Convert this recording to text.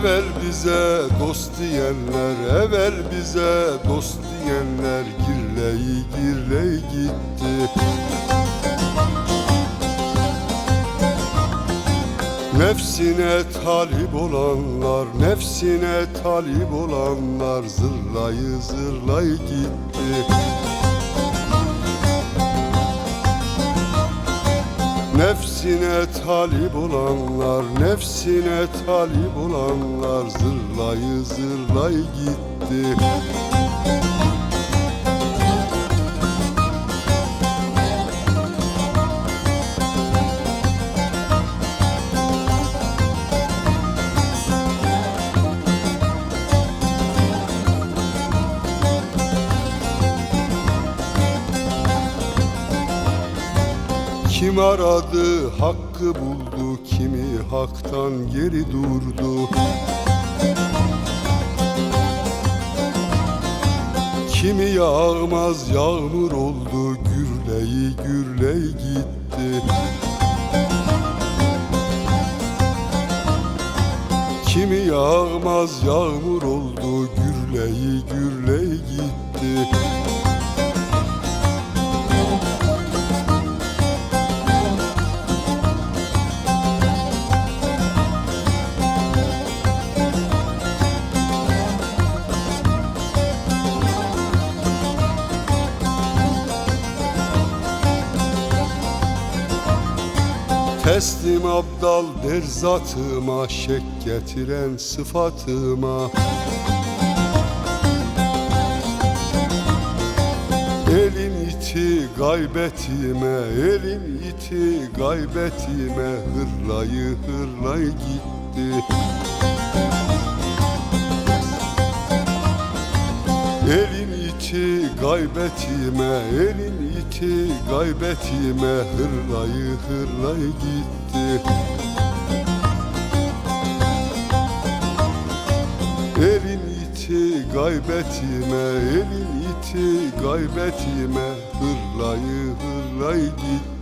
Evvel bize dost diyenler, evvel bize dost diyenler girleyi girleyi gitti. Nefsine talip olanlar, nefsine talip olanlar zırlayı zırlayı gitti. Nefsine talip olanlar, nefsine talip olanlar zırlayı zırlayı gitti. Kim aradı hakkı buldu, kimi haktan geri durdu. Kimi yağmaz yağmur oldu, gürleyi gürleyi gitti. Kimi yağmaz yağmur oldu, gürleyi gürleyi gitti. Teslim abdal der zatıma, şek getiren sıfatıma. Elin iti gaybetime, elin iti gaybetime hırlayı hırlayı gitti. Elin iti gaybetime, elin iti gaybetime hırlayı hırlayı gitti. Elin iti gaybetime, elin iti gaybetime hırlayı hırlayı gitti.